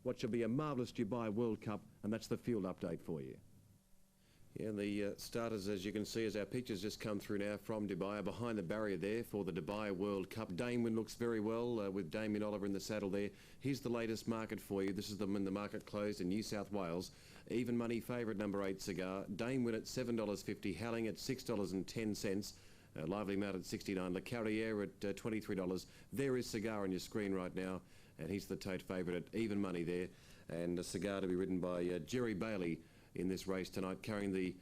what should be a marvellous Dubai World Cup, and that's the field update for you. Yeah, the starters, as you can see, as our pictures just come through now from Dubai, are behind the barrier there for the Dubai World Cup. Damon looks very well with Damien Oliver in the saddle there. Here's the latest market for you. This is when the market closed in New South Wales. Even money favourite number 8 Cigar. Damon at $7.50, Halling at $6.10. Lively Mount at 69, Le Carrière at $23. There is Cigar on your screen right now, and he's the tote favourite at even money there. And a Cigar to be ridden by Jerry Bailey in this race tonight, carrying the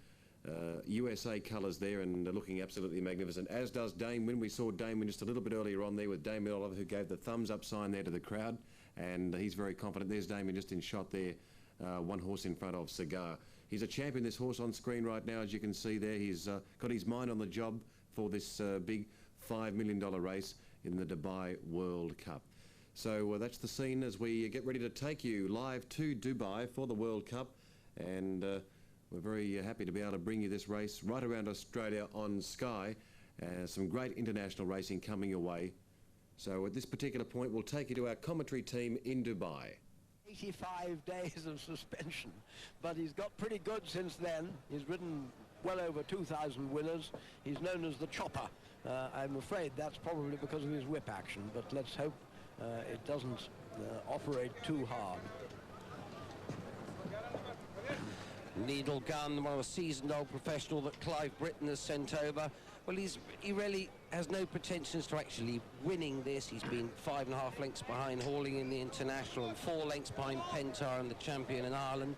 USA colours there and looking absolutely magnificent, as does Damon. We saw Damon just a little bit earlier on there with Damien Oliver, who gave the thumbs up sign there to the crowd, and he's very confident. There's Damon just in shot there, one horse in front of Cigar. He's a champion, this horse on screen right now, as you can see there. He's got his mind on the job for this big $5 million race in the Dubai World Cup. So that's the scene as we get ready to take you live to Dubai for the World Cup. And we're very happy to be able to bring you this race right around Australia on Sky. Some great international racing coming your way. So at this particular point, we'll take you to our commentary team in Dubai. 85 days of suspension, but he's got pretty good since then. He's ridden well over 2,000 winners. He's known as the Chopper. I'm afraid that's probably because of his whip action, but let's hope it doesn't operate too hard. Needle Gun, well, a seasoned old professional that Clive Britton has sent over. Well, he really has no pretensions to actually winning this. He's been 5.5 lengths behind Hauling in the International and 4 lengths behind Pentar and the champion in Ireland.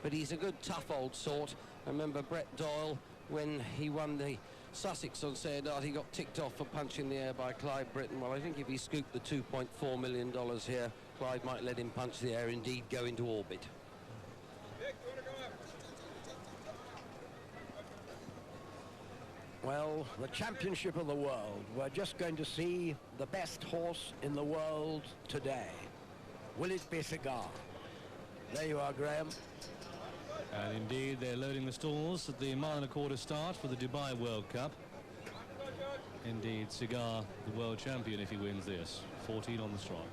But he's a good, tough old sort. I remember Brett Doyle, when he won the Sussex on Sayadart, he got ticked off for punching the air by Clive Britton. Well, I think if he scooped the $2.4 million here, Clive might let him punch the air, indeed go into orbit. Well, the championship of the world. We're just going to see the best horse in the world today. Will it be Cigar? There you are, Graham. And indeed, they're loading the stalls at the mile-and-a-quarter start for the Dubai World Cup. Indeed, Cigar, the world champion if he wins this. 14 on the strong.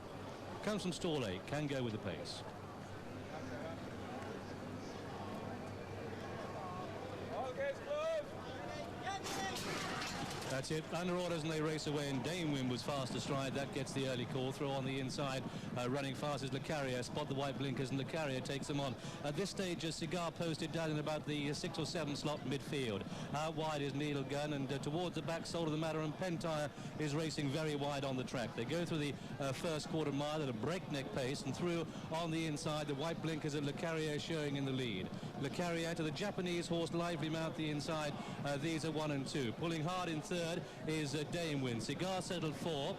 Comes from stall 8, can go with the pace. That's it, under orders, and they race away, and Damewin was fast astride. That gets the early call. Throw on the inside, running fast is Le Carrière. Spot the white blinkers, and Le Carrière takes them on. At this stage, Cigar posted down in about the 6 or 7 slot midfield. Out wide is Needle Gun, and towards the back, Soul of the Matter, and Pentire is racing very wide on the track. They go through the first quarter mile at a breakneck pace, and through on the inside, the white blinkers and Le Carrière showing in the lead. Le Carrière to the Japanese horse Lively Mount the inside. These are 1 and 2. Pulling hard in third is Damewin. Cigar settled 4.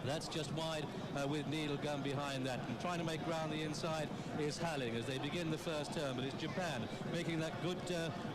That's just wide with Needle Gun behind that. And trying to make ground the inside is Halling as they begin the first turn. But it's Japan making that good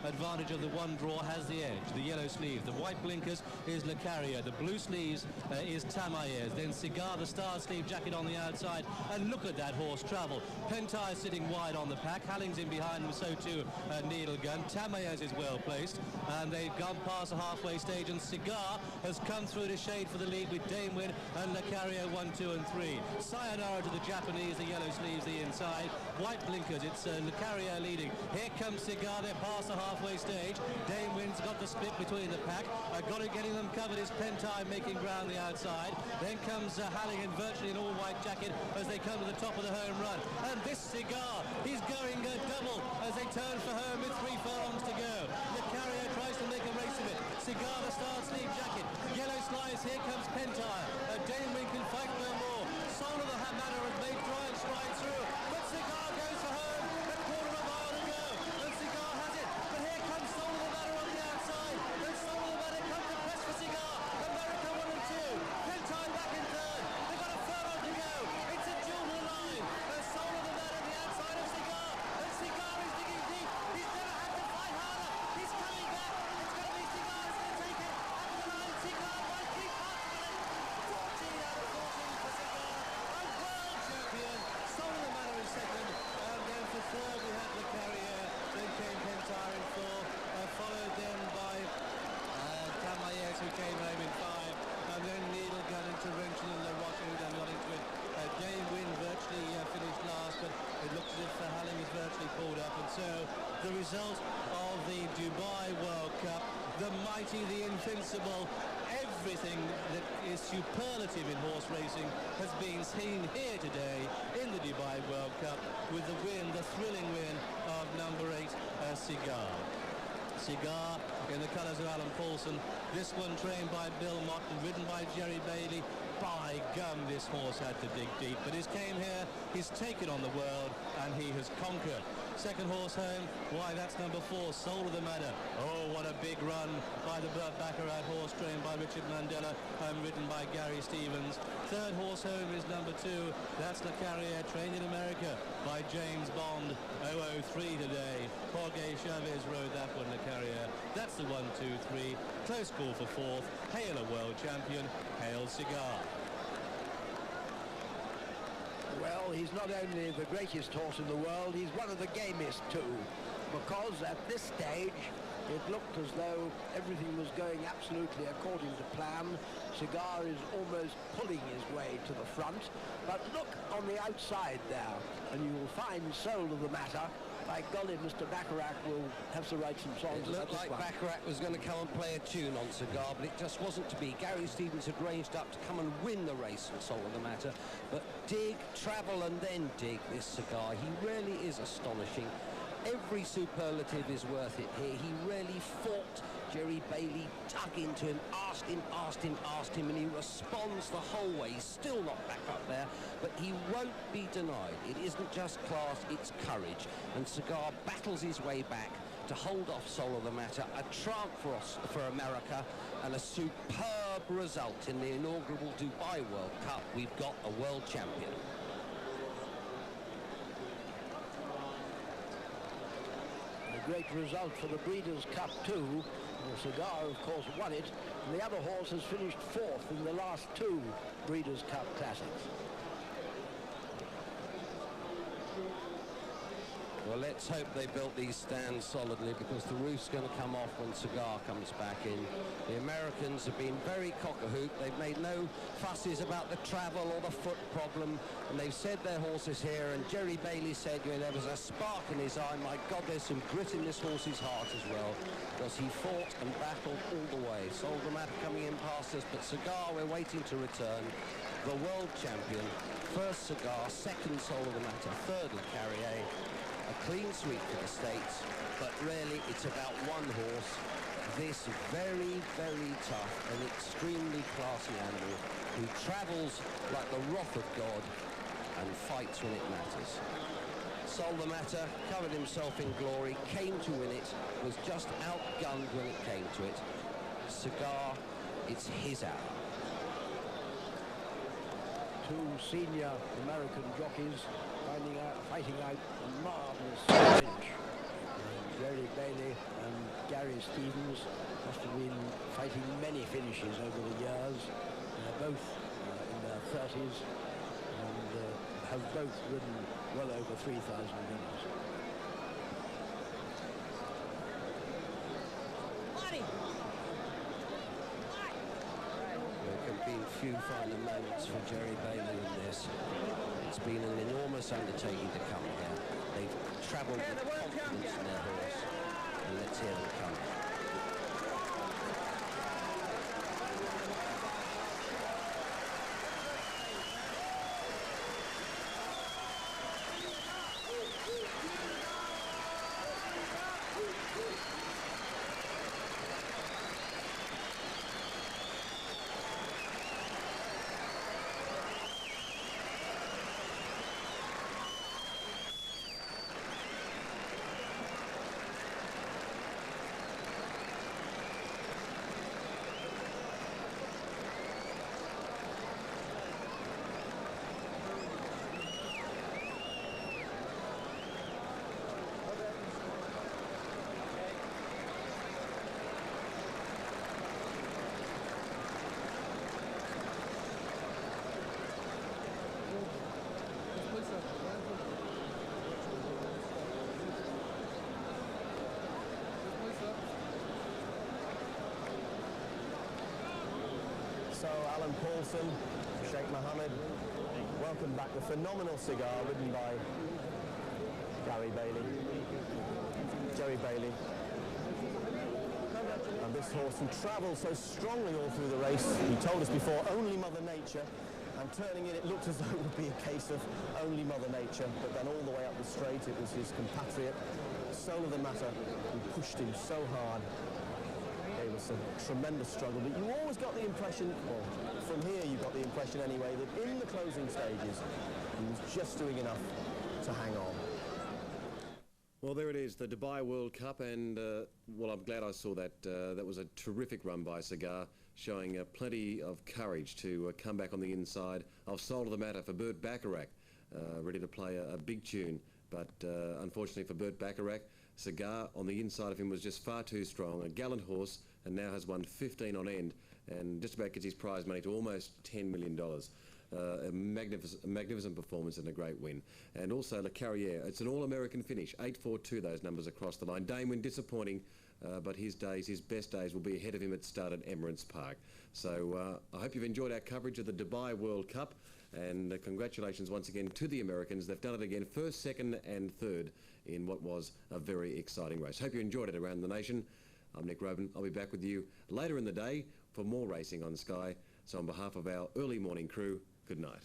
advantage of the one draw, has the edge. The yellow sleeve. The white blinkers is Le Carrière. The blue sleeves is Tamaye's. Then Cigar, the star sleeve jacket on the outside. And look at that horse travel. Pentire sitting wide on the pack. Halling's in behind him, so too Needle Gun. Tamaye's is well placed. And they've gone past the halfway stage. And Cigar has come through to shade for the lead with Damewin and Le Carrière 1, 2 and 3. Sayonara to the Japanese, the yellow sleeves the inside. White blinkers, it's Le Carrière leading. Here comes Cigar, they're past the halfway stage. Damewin's got the split between the pack. Got it, getting them covered is Pentire making ground the outside. Then comes Halling in virtually an all-white jacket as they come to the top of the home run. And this Cigar, he's going double as they turn for home with 3 furlongs to go. Le Carrière tries to make a race of it. Cigar, the star sleeve jacket. Yellow slice, here comes Pentire. Damewin can fight no more. Soul of the Matter has made giant strides through. But Cigar goes for home. A quarter of a mile to go. And Cigar has it. But here comes Soul of the Matter on the outside. And Soul of the Matter comes to press for Cigar. America 1 and 2. Pentire back in third. They've got a furlong to go. It's a duel to the line. And Soul of the Matter the outside of Cigar. And Cigar is digging deep. He's never had to fight harder. He's coming back. It's going to be Cigar. It's going to take it. Up the line. Cigar by 3 parts of it. 14 out of 14 for Cigar. A world champion virtually pulled up, and so the result of the Dubai World Cup, the mighty, the invincible, everything that is superlative in horse racing has been seen here today in the Dubai World Cup with the win, the thrilling win of number 8, Cigar. Cigar in the colours of Alan Paulson. This one trained by Bill Mott and ridden by Jerry Bailey. By gum, this horse had to dig deep, but he's came here, he's taken on the world, and he has conquered. Second horse home, why, that's number 4, Soul of the Matter. Oh, what a big run by the Baccarat horse trained by Richard Mandela and ridden by Gary Stevens. Third horse home is number 2, that's Le Carrier, trained in America by James Bond. 003 today. Jorge Chavez rode that one, Le Carrier. That's the 1, 2, 3. Close call for 4th. Hail a world champion. Hail Cigar. Well, he's not only the greatest horse in the world, he's one of the gamest too, because at this stage it looked as though everything was going absolutely according to plan. Cigar is almost pulling his way to the front, but look on the outside there, and you will find Soul of the Matter. By golly, Mr. Baccarat will have to write some songs. It looked like Baccarat was going to come and play a tune on Cigar, but it just wasn't to be. Gary Stevens had ranged up to come and win the race for Soul of the Matter, but dig, travel and then dig this Cigar. He really is astonishing. Every superlative is worth it here. He really fought Jerry Bailey, dug into him, asked him, and he responds the whole way. He's still not back up there, but he won't be denied. It isn't just class, it's courage. And Cigar battles his way back to hold off Soul of the Matter. A triumph for America and a superb result in the inaugural Dubai World Cup. We've got a world champion. Great result for the Breeders' Cup too. The Cigar, of course, won it, and the other horse has finished 4th in the last 2 Breeders' Cup Classics. Well, let's hope they built these stands solidly, because the roof's going to come off when Cigar comes back in. The Americans have been very cock-a-hoop. They've made no fusses about the travel or the foot problem, and they've said their horses here, and Jerry Bailey said, you know, there was a spark in his eye. My God, there's some grit in this horse's heart as well, because he fought and battled all the way. Soul of the Matter coming in past us, but Cigar, we're waiting to return. The world champion, first Cigar, second Soul of the Matter, third Le Carrier. A clean sweep for the States, but really it's about one horse, this very, very tough and extremely classy animal who travels like the wrath of God and fights when it matters. Soul of the Matter covered himself in glory, came to win it, was just outgunned when it came to it. Cigar, it's his hour. 2 senior American jockeys fighting out a marvellous finish. Jerry Bailey and Gary Stevens must have been fighting many finishes over the years. They're both in their 30s and have both ridden well over 3,000 winners. There have been few finer moments for Jerry Bailey in this. It's been an enormous undertaking to come here. They've travelled with confidence in their horse, and let's hear them come. So Alan Paulson, Sheikh Mohammed, welcome back. The phenomenal Cigar ridden by Gary Bailey. Bailey. And this horse, who travelled so strongly all through the race, he told us before, only Mother Nature. And turning in, it looked as though it would be a case of only Mother Nature, but then all the way up the straight, it was his compatriot, Soul of the Matter, who pushed him so hard. It was a tremendous struggle, but you always got the impression, well, from here you got the impression anyway, that in the closing stages, he was just doing enough to hang on. Well, there it is, the Dubai World Cup, and well, I'm glad I saw that. That was a terrific run by Cigar, showing plenty of courage to come back on the inside of Soul of the Matter for Burt Bacharach, ready to play a big tune. But unfortunately for Burt Bacharach, Cigar on the inside of him was just far too strong. A gallant horse, and now has won 15 on end, and just about gets his prize money to almost $10 million. A magnificent performance and a great win. And also Le Carrière, it's an all-American finish, 8.42 those numbers across the line. Damon disappointing, but his best days will be ahead of him at start at Emirates Park. So I hope you've enjoyed our coverage of the Dubai World Cup, and congratulations once again to the Americans. They've done it again, first, second and third in what was a very exciting race. Hope you enjoyed it around the nation. I'm Nick Roban. I'll be back with you later in the day for more racing on Sky. So on behalf of our early morning crew, good night.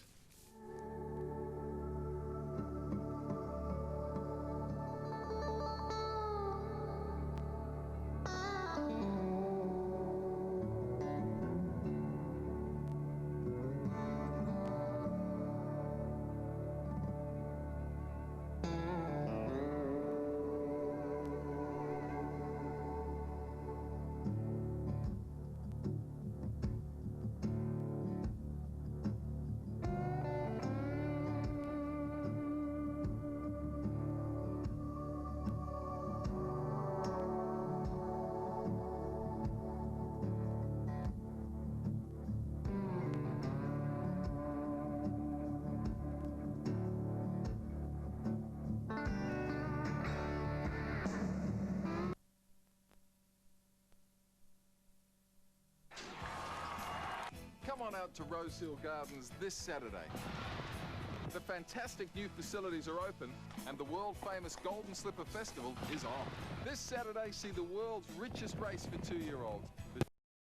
Come on out to Rosehill Gardens this Saturday. The fantastic new facilities are open and the world-famous Golden Slipper Festival is on. This Saturday, see the world's richest race for 2-year-olds.